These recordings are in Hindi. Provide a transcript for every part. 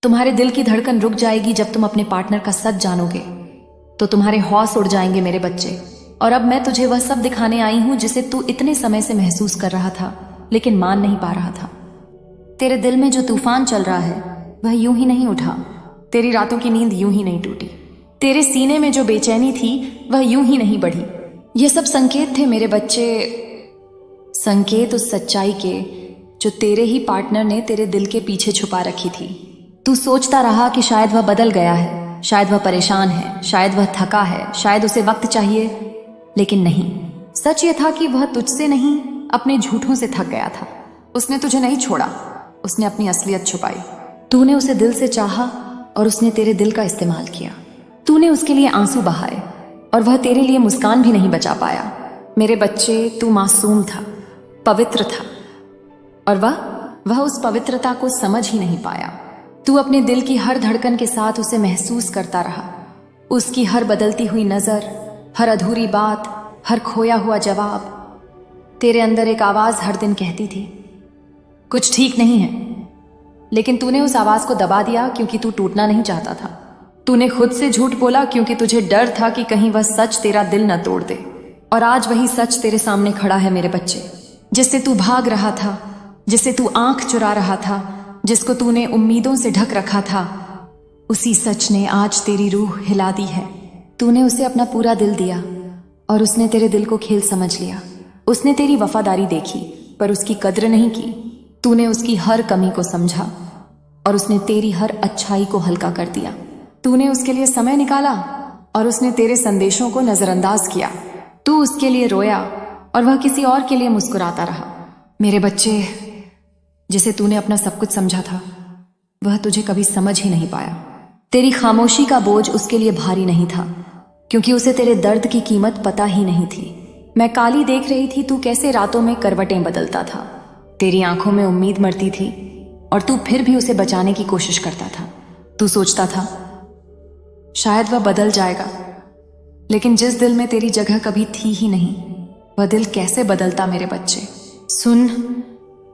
तुम्हारे दिल की धड़कन रुक जाएगी जब तुम अपने पार्टनर का सच जानोगे, तो तुम्हारे हौस उड़ जाएंगे मेरे बच्चे। और अब मैं तुझे वह सब दिखाने आई हूं जिसे तू इतने समय से महसूस कर रहा था लेकिन मान नहीं पा रहा था। तेरे दिल में जो तूफान चल रहा है वह यूं ही नहीं उठा, तेरी रातों की नींद यूं ही नहीं टूटी, तेरे सीने में जो बेचैनी थी वह यूं ही नहीं बढ़ी। ये सब संकेत थे मेरे बच्चे, संकेत उस सच्चाई के जो तेरे ही पार्टनर ने तेरे दिल के पीछे छुपा रखी थी। तू सोचता रहा कि शायद वह बदल गया है, शायद वह परेशान है, शायद वह थका है, शायद उसे वक्त चाहिए, लेकिन नहीं। सच यह था कि वह तुझसे नहीं अपने झूठों से थक गया था। उसने तुझे नहीं छोड़ा, उसने अपनी असलियत छुपाई। तूने उसे दिल से चाहा और उसने तेरे दिल का इस्तेमाल किया। तूने उसके लिए आंसू बहाए और वह तेरे लिए मुस्कान भी नहीं बचा पाया। मेरे बच्चे, तू मासूम था, पवित्र था, और वह उस पवित्रता को समझ ही नहीं पाया। तू अपने दिल की हर धड़कन के साथ उसे महसूस करता रहा, उसकी हर बदलती हुई नजर, हर अधूरी बात, हर खोया हुआ जवाब। तेरे अंदर एक आवाज हर दिन कहती थी कुछ ठीक नहीं है, लेकिन तूने उस आवाज को दबा दिया क्योंकि तू टूटना नहीं चाहता था। तूने खुद से झूठ बोला क्योंकि तुझे डर था कि कहीं वह सच तेरा दिल न तोड़ दे। और आज वही सच तेरे सामने खड़ा है मेरे बच्चे, जिससे तू भाग रहा था, जिससे तू आंख चुरा रहा था, जिसको तूने उम्मीदों से ढक रखा था। उसी सच ने आज तेरी रूह हिला दी है। तूने उसे अपना पूरा दिल दिया और उसने तेरे दिल को खेल समझ लिया। उसने तेरी वफादारी देखी पर उसकी कद्र नहीं की। तूने उसकी हर कमी को समझा और उसने तेरी हर अच्छाई को हल्का कर दिया। तूने उसके लिए समय निकाला और उसने तेरे संदेशों को नजरअंदाज किया। तू उसके लिए रोया और वह किसी और के लिए मुस्कुराता रहा। मेरे बच्चे, जिसे तूने अपना सब कुछ समझा था वह तुझे कभी समझ ही नहीं पाया। तेरी खामोशी का बोझ उसके लिए भारी नहीं था क्योंकि उसे तेरे दर्द की कीमत पता ही नहीं थी। मैं काली देख रही थी तू कैसे रातों में करवटें बदलता था। तेरी आंखों में उम्मीद मरती थी और तू फिर भी उसे बचाने की कोशिश करता था। तू सोचता था शायद वह बदल जाएगा, लेकिन जिस दिल में तेरी जगह कभी थी ही नहीं वह दिल कैसे बदलता मेरे बच्चे। सुन,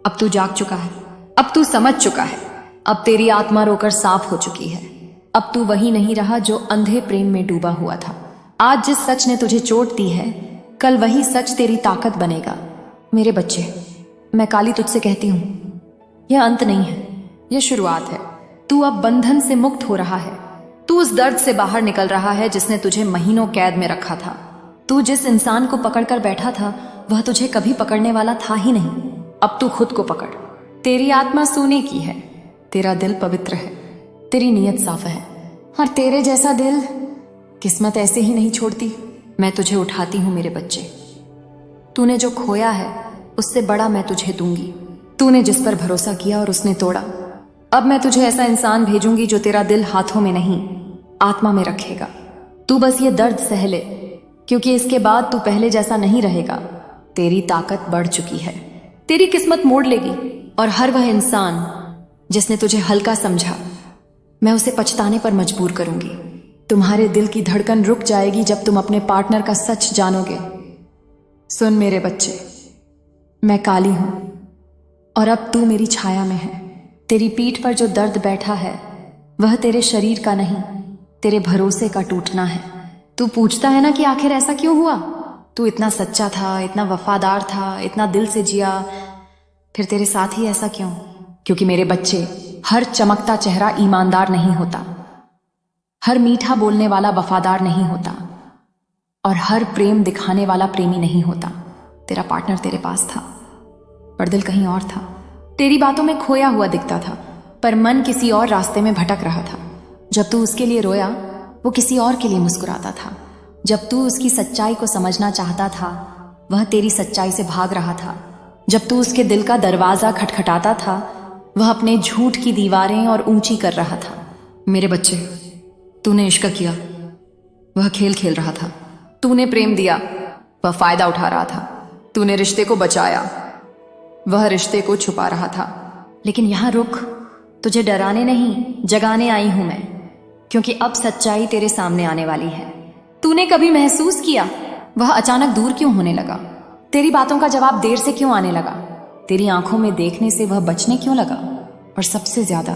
अब तू जाग चुका है, अब तू समझ चुका है, अब तेरी आत्मा रोकर साफ हो चुकी है। अब तू वही नहीं रहा जो अंधे प्रेम में डूबा हुआ था। आज जिस सच ने तुझे चोट दी है कल वही सच तेरी ताकत बनेगा। मेरे बच्चे, मैं काली तुझसे कहती हूं, यह अंत नहीं है, यह शुरुआत है। तू अब बंधन से मुक्त हो रहा है। तू उस दर्द से बाहर निकल रहा है जिसने तुझे महीनों कैद में रखा था। तू जिस इंसान को पकड़कर बैठा था वह तुझे कभी पकड़ने वाला था ही नहीं। अब तू खुद को पकड़। तेरी आत्मा सोने की है, तेरा दिल पवित्र है, तेरी नीयत साफ है, और तेरे जैसा दिल किस्मत ऐसे ही नहीं छोड़ती। मैं तुझे उठाती हूं मेरे बच्चे। तूने जो खोया है उससे बड़ा मैं तुझे दूंगी। तूने जिस पर भरोसा किया और उसने तोड़ा, अब मैं तुझे ऐसा इंसान भेजूंगी जो तेरा दिल हाथों में नहीं आत्मा में रखेगा। तू बस ये दर्द सह ले, क्योंकि इसके बाद तू पहले जैसा नहीं रहेगा। तेरी ताकत बढ़ चुकी है, तेरी किस्मत मोड़ लेगी, और हर वह इंसान जिसने तुझे हल्का समझा मैं उसे पछताने पर मजबूर करूंगी। तुम्हारे दिल की धड़कन रुक जाएगी जब तुम अपने पार्टनर का सच जानोगे। सुन मेरे बच्चे, मैं काली हूं और अब तू मेरी छाया में है। तेरी पीठ पर जो दर्द बैठा है वह तेरे शरीर का नहीं, तेरे भरोसे का टूटना है। तू पूछता है ना कि आखिर ऐसा क्यों हुआ? तू इतना सच्चा था, इतना वफादार था, इतना दिल से जिया, फिर तेरे साथ ही ऐसा क्यों? क्योंकि मेरे बच्चे, हर चमकता चेहरा ईमानदार नहीं होता, हर मीठा बोलने वाला वफादार नहीं होता, और हर प्रेम दिखाने वाला प्रेमी नहीं होता। तेरा पार्टनर तेरे पास था पर दिल कहीं और था। तेरी बातों में खोया हुआ दिखता था पर मन किसी और रास्ते में भटक रहा था। जब तू उसके लिए रोया वो किसी और के लिए मुस्कुराता था। जब तू उसकी सच्चाई को समझना चाहता था वह तेरी सच्चाई से भाग रहा था। जब तू उसके दिल का दरवाजा खटखटाता था वह अपने झूठ की दीवारें और ऊंची कर रहा था। मेरे बच्चे, तूने इश्क किया, वह खेल खेल रहा था। तूने प्रेम दिया, वह फायदा उठा रहा था। तूने रिश्ते को बचाया, वह रिश्ते को छुपा रहा था। लेकिन यहां रुक, तुझे डराने नहीं जगाने आई हूं मैं, क्योंकि अब सच्चाई तेरे सामने आने वाली है। तूने कभी महसूस किया वह अचानक दूर क्यों होने लगा? तेरी बातों का जवाब देर से क्यों आने लगा? तेरी आंखों में देखने से वह बचने क्यों लगा? और सबसे ज्यादा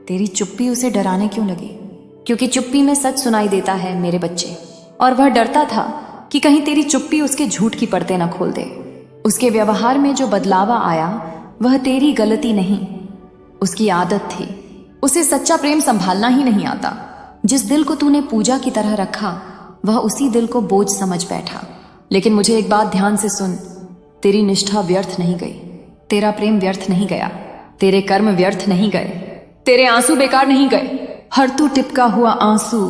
तेरी चुप्पी उसे डराने क्यों लगी? क्योंकि चुप्पी में सच सुनाई देता है मेरे बच्चे, और वह डरता था कि कहीं तेरी चुप्पी उसके झूठ की पर्दे न खोल दे। उसके व्यवहार में जो बदलावा आया वह तेरी गलती नहीं, उसकी आदत थी। उसे सच्चा प्रेम संभालना ही नहीं आता। जिस दिल को तूने पूजा की तरह रखा वह उसी दिल को बोझ समझ बैठा। लेकिन मुझे एक बात ध्यान से सुन, तेरी निष्ठा व्यर्थ नहीं गई, तेरा प्रेम व्यर्थ नहीं गया, तेरे कर्म व्यर्थ नहीं गए, तेरे आंसू बेकार नहीं गए। हर तू टिपका हुआ आंसू,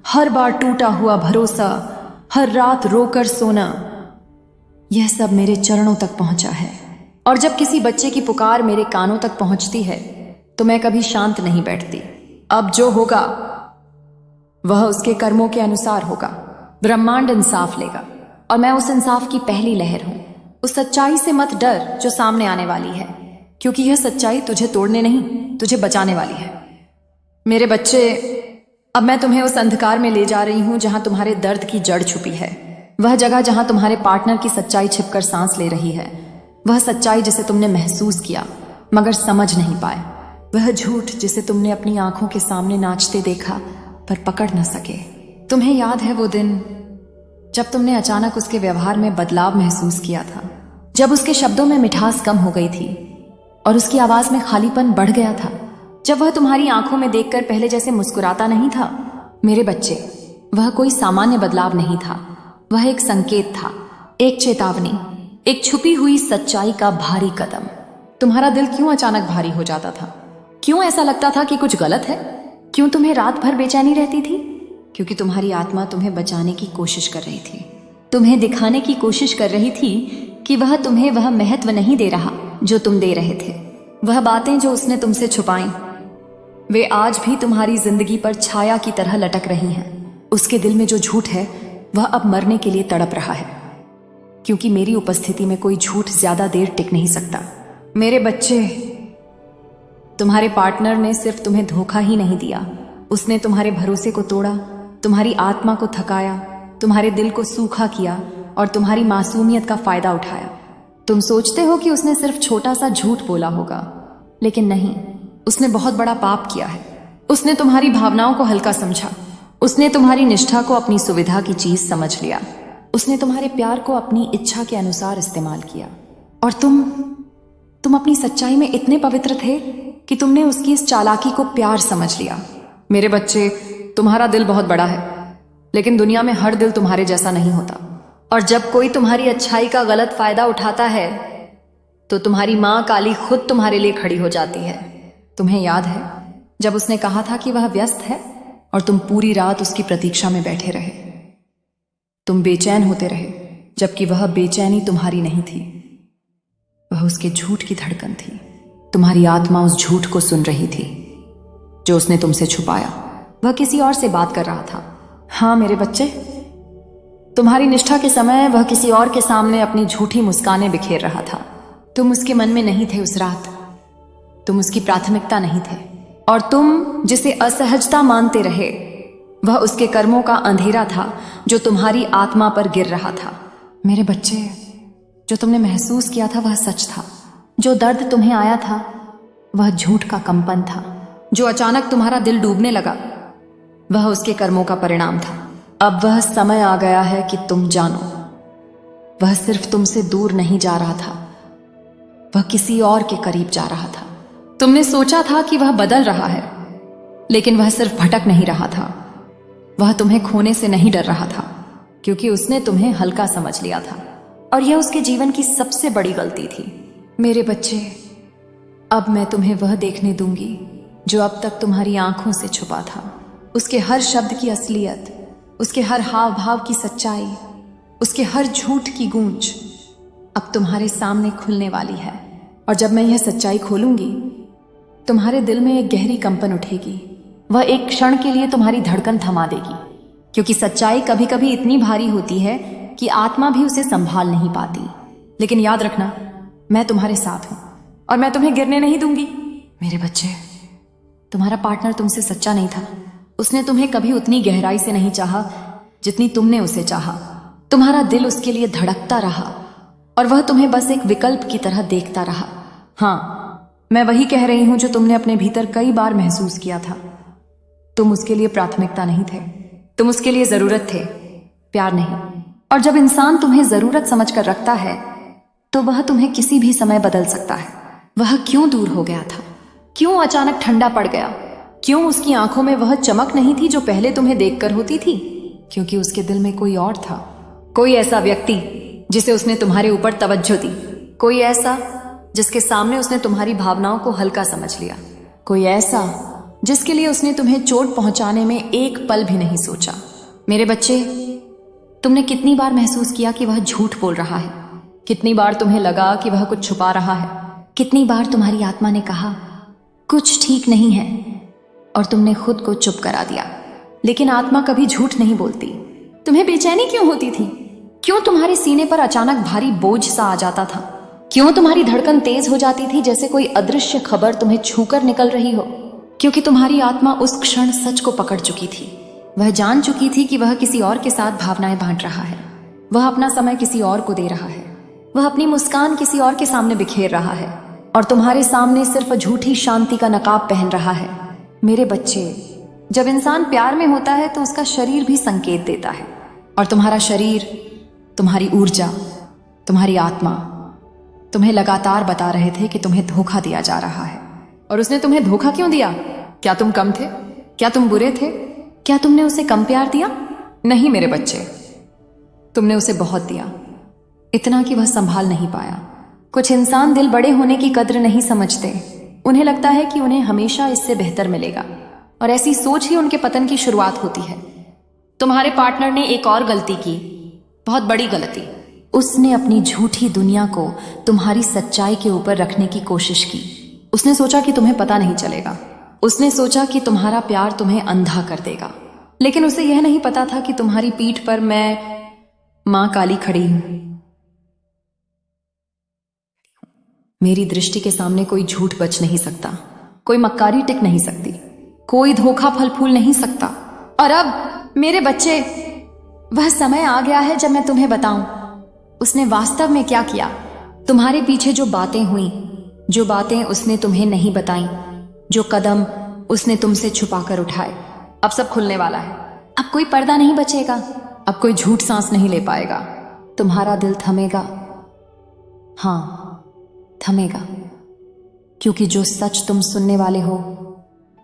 हर बार टूटा हुआ भरोसा, हर रात रोकर सोना, यह सब मेरे चरणों तक पहुंचा है। और जब किसी बच्चे की पुकार मेरे कानों तक पहुंचती है तो मैं कभी शांत नहीं बैठती। अब जो होगा वह उसके कर्मों के अनुसार होगा। ब्रह्मांड इंसाफ लेगा और मैं उस इंसाफ की पहली लहर हूं। उस सच्चाई से मत डर जो सामने आने वाली है, क्योंकि यह सच्चाई तुझे तोड़ने नहीं, तुझे बचाने वाली है। मेरे बच्चे, अब मैं तुम्हें उस अंधकार में ले जा रही हूं जहां तुम्हारे दर्द की जड़ छुपी है। वह जगह जहां तुम्हारे पार्टनर की सच्चाई छिपकर सांस ले रही है। वह सच्चाई जिसे तुमने महसूस किया मगर समझ नहीं पाए। वह झूठ जिसे तुमने अपनी आंखों के सामने नाचते देखा पर पकड़ न सके। तुम्हें याद है वो दिन जब तुमने अचानक उसके व्यवहार में बदलाव महसूस किया था, जब उसके शब्दों में मिठास कम हो गई थी और उसकी आवाज में खालीपन बढ़ गया था, जब वह तुम्हारी आंखों में देखकर पहले जैसे मुस्कुराता नहीं था। मेरे बच्चे, वह कोई सामान्य बदलाव नहीं था, वह एक संकेत था, एक चेतावनी, एक छुपी हुई सच्चाई का भारी कदम। तुम्हारा दिल क्यों अचानक भारी हो जाता था? क्यों ऐसा लगता था कि कुछ गलत है? क्यों तुम्हें रात भर बेचैनी रहती थी? क्योंकि तुम्हारी आत्मा तुम्हें बचाने की कोशिश कर रही थी, तुम्हें दिखाने की कोशिश कर रही थी कि वह तुम्हें वह महत्व नहीं दे रहा जो तुम दे रहे थे। वह बातें जो उसने तुमसे छुपाई वे आज भी तुम्हारी जिंदगी पर छाया की तरह लटक रही हैं। उसके दिल में जो झूठ है वह अब मरने के लिए तड़प रहा है, क्योंकि मेरी उपस्थिति में कोई झूठ ज्यादा देर टिक नहीं सकता। मेरे बच्चे, तुम्हारे पार्टनर ने सिर्फ तुम्हें धोखा ही नहीं दिया, उसने तुम्हारे भरोसे को तोड़ा, तुम्हारी आत्मा को थकाया, तुम्हारे दिल को सूखा किया और तुम्हारी मासूमियत का फायदा उठाया। तुम सोचते हो कि उसने सिर्फ छोटा सा झूठ बोला होगा, लेकिन नहीं, उसने बहुत बड़ा पाप किया है। उसने तुम्हारी भावनाओं को हल्का समझा, उसने तुम्हारी निष्ठा को अपनी सुविधा की चीज समझ लिया, उसने तुम्हारे प्यार को अपनी इच्छा के अनुसार इस्तेमाल किया। और तुम अपनी सच्चाई में इतने पवित्र थे कि तुमने उसकी इस चालाकी को प्यार समझ लिया। मेरे बच्चे, तुम्हारा दिल बहुत बड़ा है, लेकिन दुनिया में हर दिल तुम्हारे जैसा नहीं होता। और जब कोई तुम्हारी अच्छाई का गलत फायदा उठाता है तो तुम्हारी माँ काली खुद तुम्हारे लिए खड़ी हो जाती है। तुम्हें याद है जब उसने कहा था कि वह व्यस्त है और तुम पूरी रात उसकी प्रतीक्षा में बैठे रहे। तुम बेचैन होते रहे, जबकि वह बेचैनी तुम्हारी नहीं थी, वह उसके झूठ की धड़कन थी। तुम्हारी आत्मा उस झूठ को सुन रही थी जो उसने तुमसे छुपाया। वह किसी और से बात कर रहा था। हाँ मेरे बच्चे, तुम्हारी निष्ठा के समय वह किसी और के सामने अपनी झूठी मुस्कानें बिखेर रहा था। तुम उसके मन में नहीं थे उस रात, तुम उसकी प्राथमिकता नहीं थे, और तुम जिसे असहजता मानते रहे वह उसके कर्मों का अंधेरा था जो तुम्हारी आत्मा पर गिर रहा था। मेरे बच्चे, जो तुमने महसूस किया था वह सच था, जो दर्द तुम्हें आया था वह झूठ का कंपन था, जो अचानक तुम्हारा दिल डूबने लगा वह उसके कर्मों का परिणाम था। अब वह समय आ गया है कि तुम जानो, वह सिर्फ तुमसे दूर नहीं जा रहा था, वह किसी और के करीब जा रहा था। तुमने सोचा था कि वह बदल रहा है, लेकिन वह सिर्फ भटक नहीं रहा था। वह तुम्हें खोने से नहीं डर रहा था, क्योंकि उसने तुम्हें हल्का समझ लिया था, और यह उसके जीवन की सबसे बड़ी गलती थी। मेरे बच्चे, अब मैं तुम्हें वह देखने दूंगी जो अब तक तुम्हारी आंखों से छुपा था। उसके हर शब्द की असलियत, उसके हर हाव भाव की सच्चाई, उसके हर झूठ की गूंज अब तुम्हारे सामने खुलने वाली है। और जब मैं यह सच्चाई खोलूंगी तुम्हारे दिल में एक गहरी कंपन उठेगी। वह एक क्षण के लिए तुम्हारी धड़कन थमा देगी, क्योंकि सच्चाई कभी कभी इतनी भारी होती है कि आत्मा भी उसे संभाल नहीं पाती। लेकिन याद रखना, मैं तुम्हारे साथ हूं और मैं तुम्हें गिरने नहीं दूंगी। मेरे बच्चे, तुम्हारा पार्टनर तुमसे सच्चा नहीं था। उसने तुम्हें कभी उतनी गहराई से नहीं चाहा जितनी तुमने उसे चाहा। तुम्हारा दिल उसके लिए धड़कता रहा और वह तुम्हें बस एक विकल्प की तरह देखता रहा। हाँ, मैं वही कह रही हूं जो तुमने अपने भीतर कई बार महसूस किया था। तुम उसके लिए प्राथमिकता नहीं थे, तुम उसके लिए जरूरत थे, प्यार नहीं। और जब इंसान तुम्हें जरूरत समझकर रखता है तो वह तुम्हें किसी भी समय बदल सकता है। वह क्यों दूर हो गया था? क्यों अचानक ठंडा पड़ गया? क्यों उसकी आंखों में वह चमक नहीं थी जो पहले तुम्हें देखकर होती थी? क्योंकि उसके दिल में कोई और था, कोई ऐसा व्यक्ति जिसे उसने तुम्हारे ऊपर तवज्जो दी, कोई ऐसा जिसके सामने उसने तुम्हारी भावनाओं को हल्का समझ लिया, कोई ऐसा जिसके लिए उसने तुम्हें चोट पहुंचाने में एक पल भी नहीं सोचा। मेरे बच्चे, तुमने कितनी बार महसूस किया कि वह झूठ बोल रहा है? कितनी बार तुम्हें लगा कि वह कुछ छुपा रहा है? कितनी बार तुम्हारी आत्मा ने कहा कुछ ठीक नहीं है और तुमने खुद को चुप करा दिया? लेकिन आत्मा कभी झूठ नहीं बोलती। तुम्हें बेचैनी क्यों होती थी? क्यों तुम्हारे सीने पर अचानक भारी बोझ सा आ जाता था? क्यों तुम्हारी धड़कन तेज हो जाती थी जैसे कोई अदृश्य खबर तुम्हें छूकर निकल रही हो? क्योंकि तुम्हारी आत्मा उस क्षण सच को पकड़ चुकी थी। वह जान चुकी थी कि वह किसी और के साथ भावनाएं बांट रहा है, वह अपना समय किसी और को दे रहा है, वह अपनी मुस्कान किसी और के सामने बिखेर रहा है और तुम्हारे सामने सिर्फ झूठी शांति का नकाब पहन रहा है। मेरे बच्चे, जब इंसान प्यार में होता है तो उसका शरीर भी संकेत देता है, और तुम्हारा शरीर, तुम्हारी ऊर्जा, तुम्हारी आत्मा तुम्हें लगातार बता रहे थे कि तुम्हें धोखा दिया जा रहा है। और उसने तुम्हें धोखा क्यों दिया? क्या तुम कम थे? क्या तुम बुरे थे? क्या तुमने उसे कम प्यार दिया? नहीं मेरे बच्चे, तुमने उसे बहुत दिया, इतना कि वह संभाल नहीं पाया। कुछ इंसान दिल बड़े होने की कद्र नहीं समझते। उन्हें लगता है कि उन्हें हमेशा इससे बेहतर मिलेगा, और ऐसी सोच ही उनके पतन की शुरुआत होती है। तुम्हारे पार्टनर ने एक और गलती की, बहुत बड़ी गलती। उसने अपनी झूठी दुनिया को तुम्हारी सच्चाई के ऊपर रखने की कोशिश की। उसने सोचा कि तुम्हें पता नहीं चलेगा, उसने सोचा कि तुम्हारा प्यार तुम्हें अंधा कर देगा। लेकिन उसे यह नहीं पता था कि तुम्हारी पीठ पर मैं मां काली खड़ी हूं। मेरी दृष्टि के सामने कोई झूठ बच नहीं सकता, कोई मक्कारी टिक नहीं सकती, कोई धोखा फल फूल नहीं सकता। और अब मेरे बच्चे, वह समय आ गया है जब मैं तुम्हें बताऊं उसने वास्तव में क्या किया। तुम्हारे पीछे जो बातें हुई, जो बातें उसने तुम्हें नहीं बताई, जो कदम उसने तुमसे छुपाकर उठाए, अब सब खुलने वाला है। अब कोई पर्दा नहीं बचेगा, अब कोई झूठ सांस नहीं ले पाएगा। तुम्हारा दिल थमेगा, हाँ थमेगा, क्योंकि जो सच तुम सुनने वाले हो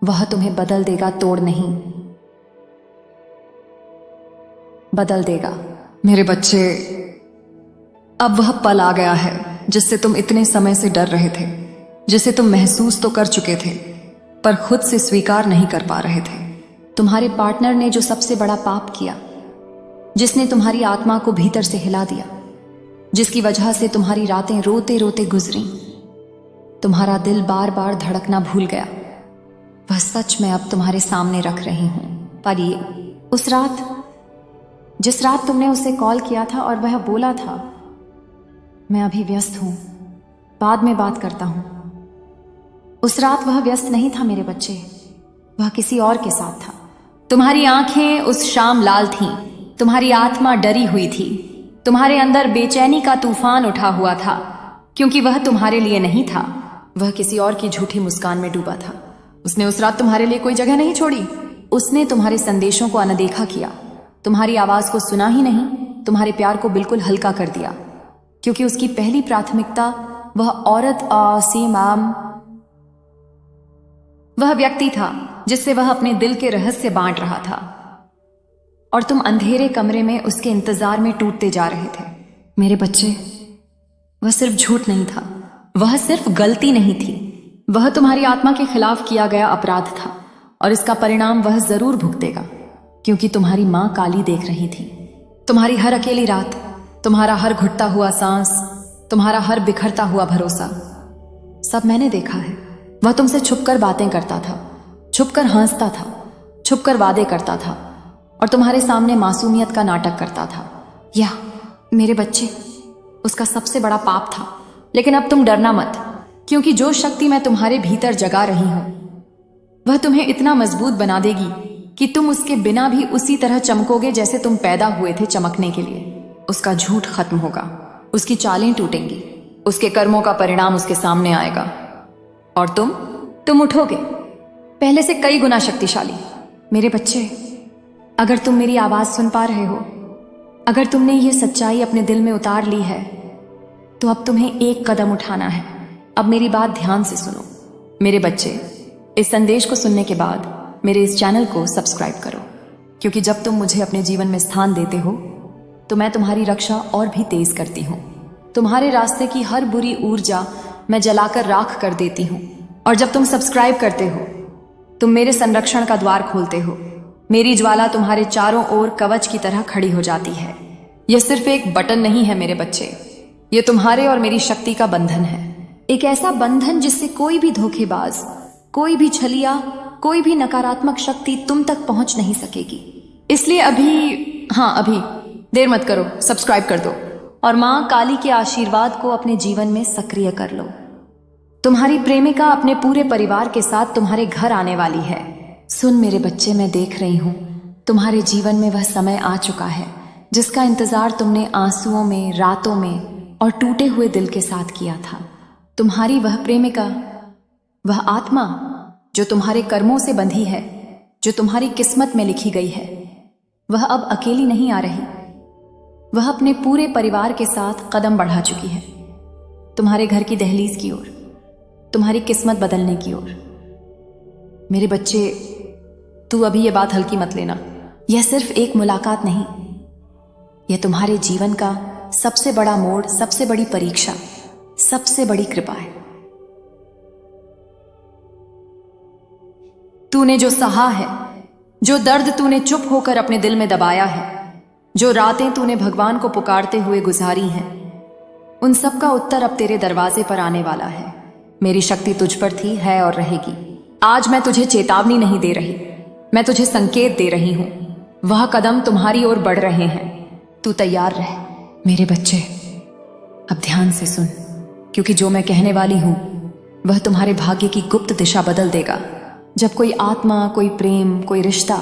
वह तुम्हें बदल देगा, तोड़ नहीं, बदल देगा। मेरे बच्चे, अब वह पल आ गया है जिससे तुम इतने समय से डर रहे थे, जिसे तुम महसूस तो कर चुके थे पर खुद से स्वीकार नहीं कर पा रहे थे। तुम्हारे पार्टनर ने जो सबसे बड़ा पाप किया, जिसने तुम्हारी आत्मा को भीतर से हिला दिया, जिसकी वजह से तुम्हारी रातें रोते रोते गुजरी, तुम्हारा दिल बार बार धड़कना भूल गया, वह सच मैं अब तुम्हारे सामने रख रही हूं। पर ये उस रात, जिस रात तुमने उसे कॉल किया था और वह बोला था मैं अभी व्यस्त हूं, बाद में बात करता हूं, उस रात वह व्यस्त नहीं था मेरे बच्चे, वह किसी और के साथ था। तुम्हारी आंखें उस शाम लाल थीं, तुम्हारी आत्मा डरी हुई थी, तुम्हारे अंदर बेचैनी का तूफान उठा हुआ था, क्योंकि वह तुम्हारे लिए नहीं था, वह किसी और की झूठी मुस्कान में डूबा था। उसने उस रात तुम्हारे लिए कोई जगह नहीं छोड़ी, उसने तुम्हारे संदेशों को अनदेखा किया, तुम्हारी आवाज को सुना ही नहीं, तुम्हारे प्यार को बिल्कुल हल्का कर दिया, क्योंकि उसकी पहली प्राथमिकता वह औरत आसीमाम, वह व्यक्ति था जिससे वह अपने दिल के रहस्य बांट रहा था, और तुम अंधेरे कमरे में उसके इंतजार में टूटते जा रहे थे। मेरे बच्चे, वह सिर्फ झूठ नहीं था, वह सिर्फ गलती नहीं थी, वह तुम्हारी आत्मा के खिलाफ किया गया अपराध था, और इसका परिणाम वह जरूर भुगतेगा, क्योंकि तुम्हारी मां काली देख रही थी। तुम्हारी हर अकेली रात, तुम्हारा हर घुटता हुआ सांस, तुम्हारा हर बिखरता हुआ भरोसा, सब मैंने देखा है। वह तुमसे छुपकर बातें करता था, छुपकर हंसता था, छुपकर वादे करता था, और तुम्हारे सामने मासूमियत का नाटक करता था। यह मेरे बच्चे उसका सबसे बड़ा पाप था। लेकिन अब तुम डरना मत, क्योंकि जो शक्ति मैं तुम्हारे भीतर जगा रही हूं वह तुम्हें इतना मजबूत बना देगी कि तुम उसके बिना भी उसी तरह चमकोगे जैसे तुम पैदा हुए थे चमकने के लिए। उसका झूठ खत्म होगा, उसकी चालें टूटेंगी, उसके कर्मों का परिणाम उसके सामने आएगा, और तुम उठोगे, पहले से कई गुना शक्तिशाली। मेरे बच्चे, अगर तुम मेरी आवाज सुन पा रहे हो, अगर तुमने ये सच्चाई अपने दिल में उतार ली है, तो अब तुम्हें एक कदम उठाना है। अब मेरी बात ध्यान से सुनो। मेरे बच्चे, इस संदेश को सुनने के बाद मेरे इस चैनल को सब्सक्राइब करो, क्योंकि जब तुम मुझे अपने जीवन में स्थान देते हो तो मैं तुम्हारी रक्षा और भी तेज करती हूँ। तुम्हारे रास्ते की हर बुरी ऊर्जा मैं जलाकर राख कर देती हूँ। और जब तुम सब्सक्राइब करते हो, तुम मेरे संरक्षण का द्वार खोलते हो। मेरी ज्वाला तुम्हारे चारों ओर कवच की तरह खड़ी हो जाती है। यह सिर्फ एक बटन नहीं है मेरे बच्चे, यह तुम्हारे और मेरी शक्ति का बंधन है। एक ऐसा बंधन जिससे कोई भी धोखेबाज, कोई भी छलिया, कोई भी नकारात्मक शक्ति तुम तक पहुंच नहीं सकेगी। इसलिए अभी देर मत करो, सब्सक्राइब कर दो और मां काली के आशीर्वाद को अपने जीवन में सक्रिय कर लो। तुम्हारी प्रेमिका अपने पूरे परिवार के साथ तुम्हारे घर आने वाली है। सुन मेरे बच्चे, मैं देख रही हूं तुम्हारे जीवन में वह समय आ चुका है जिसका इंतजार तुमने आंसुओं में, रातों में और टूटे हुए दिल के साथ किया था। तुम्हारी वह प्रेमिका, वह आत्मा जो तुम्हारे कर्मों से बंधी है, जो तुम्हारी किस्मत में लिखी गई है, वह अब अकेली नहीं आ रही। वह अपने पूरे परिवार के साथ कदम बढ़ा चुकी है तुम्हारे घर की दहलीज की ओर, तुम्हारी किस्मत बदलने की ओर। मेरे बच्चे, तू अभी ये बात हल्की मत लेना। यह सिर्फ एक मुलाकात नहीं, यह तुम्हारे जीवन का सबसे बड़ा मोड़, सबसे बड़ी परीक्षा, सबसे बड़ी कृपा है। तूने जो सहा है, जो दर्द तूने चुप होकर अपने दिल में दबाया है, जो रातें तूने भगवान को पुकारते हुए गुजारी हैं, उन सब का उत्तर अब तेरे दरवाजे पर आने वाला है। मेरी शक्ति तुझ पर थी, है और रहेगी। आज मैं तुझे चेतावनी नहीं दे रही, मैं तुझे संकेत दे रही हूं। वह कदम तुम्हारी ओर बढ़ रहे हैं, तू तैयार रह। मेरे बच्चे, अब ध्यान से सुन, क्योंकि जो मैं कहने वाली हूं वह तुम्हारे भाग्य की गुप्त दिशा बदल देगा। जब कोई आत्मा, कोई प्रेम, कोई रिश्ता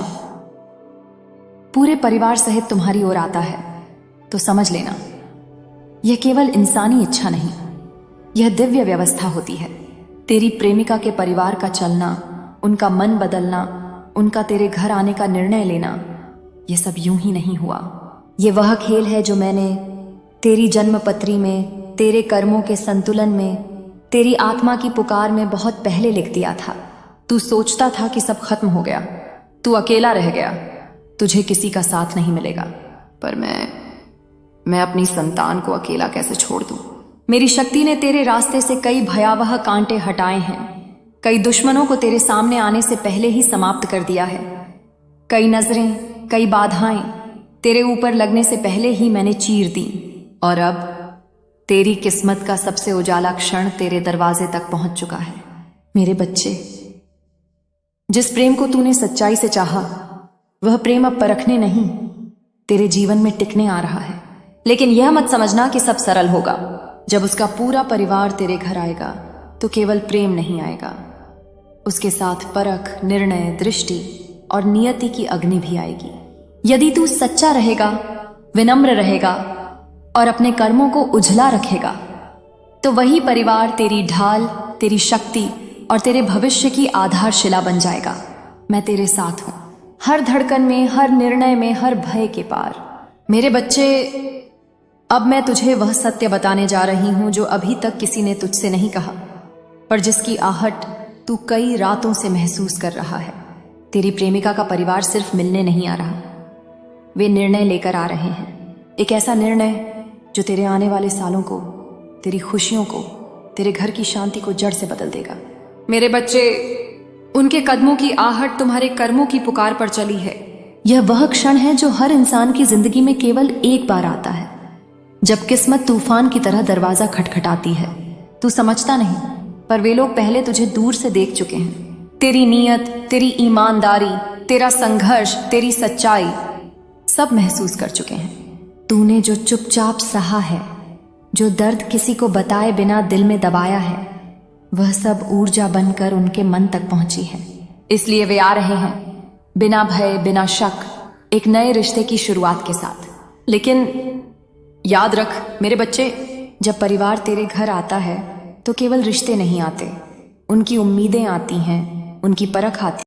पूरे परिवार सहित तुम्हारी ओर आता है, तो समझ लेना यह केवल इंसानी इच्छा नहीं, यह दिव्य व्यवस्था होती है। तेरी प्रेमिका के परिवार का चलना, उनका मन बदलना, उनका तेरे घर आने का निर्णय लेना, यह सब यूं ही नहीं हुआ। यह वह खेल है जो मैंने तेरी जन्मपत्री में, तेरे कर्मों के संतुलन में, तेरी आत्मा की पुकार में बहुत पहले लिख दिया था। तू सोचता था कि सब खत्म हो गया, तू अकेला रह गया, तुझे किसी का साथ नहीं मिलेगा। पर मैं अपनी संतान को अकेला कैसे छोड़ दूं? मेरी शक्ति ने तेरे रास्ते से कई भयावह कांटे हटाए हैं, कई दुश्मनों को तेरे सामने आने से पहले ही समाप्त कर दिया है। कई नजरें, कई बाधाएं तेरे ऊपर लगने से पहले ही मैंने चीर दी। और अब तेरी किस्मत का सबसे उजाला क्षण तेरे दरवाजे तक पहुंच चुका है। मेरे बच्चे, जिस प्रेम को तूने सच्चाई से चाहा, वह प्रेम अब परखने नहीं, तेरे जीवन में टिकने आ रहा है। लेकिन यह मत समझना कि सब सरल होगा। जब उसका पूरा परिवार तेरे घर आएगा तो केवल प्रेम नहीं आएगा, उसके साथ परख, निर्णय, दृष्टि और नियति की अग्नि भी आएगी। यदि तू सच्चा रहेगा, विनम्र रहेगा और अपने कर्मों को उजला रखेगा, तो वही परिवार तेरी ढाल, तेरी शक्ति और तेरे भविष्य की आधारशिला बन जाएगा। मैं तेरे साथ हूं, हर धड़कन में, हर निर्णय में, हर भय के पार। मेरे बच्चे, अब मैं तुझे वह सत्य बताने जा रही हूं जो अभी तक किसी ने तुझसे नहीं कहा, पर जिसकी आहट तू कई रातों से महसूस कर रहा है। तेरी प्रेमिका का परिवार सिर्फ मिलने नहीं आ रहा, वे निर्णय लेकर आ रहे हैं। एक ऐसा निर्णय जो तेरे आने वाले सालों को, तेरी खुशियों को, तेरे घर की शांति को जड़ से बदल देगा। मेरे बच्चे, उनके कदमों की आहट तुम्हारे कर्मों की पुकार पर चली है। यह वह क्षण है जो हर इंसान की जिंदगी में केवल एक बार आता है, जब किस्मत तूफान की तरह दरवाजा खटखटाती है। तू समझता नहीं, पर वे लोग पहले तुझे दूर से देख चुके हैं। तेरी नीयत, तेरी ईमानदारी, तेरा संघर्ष, तेरी सच्चाई सब महसूस कर चुके हैं। तूने जो चुपचाप सहा है, जो दर्द किसी को बताए बिना दिल में दबाया है, वह सब ऊर्जा बनकर उनके मन तक पहुंची है। इसलिए वे आ रहे हैं, बिना भय, बिना शक, एक नए रिश्ते की शुरुआत के साथ। लेकिन याद रख मेरे बच्चे, जब परिवार तेरे घर आता है तो केवल रिश्ते नहीं आते, उनकी उम्मीदें आती हैं, उनकी परख आती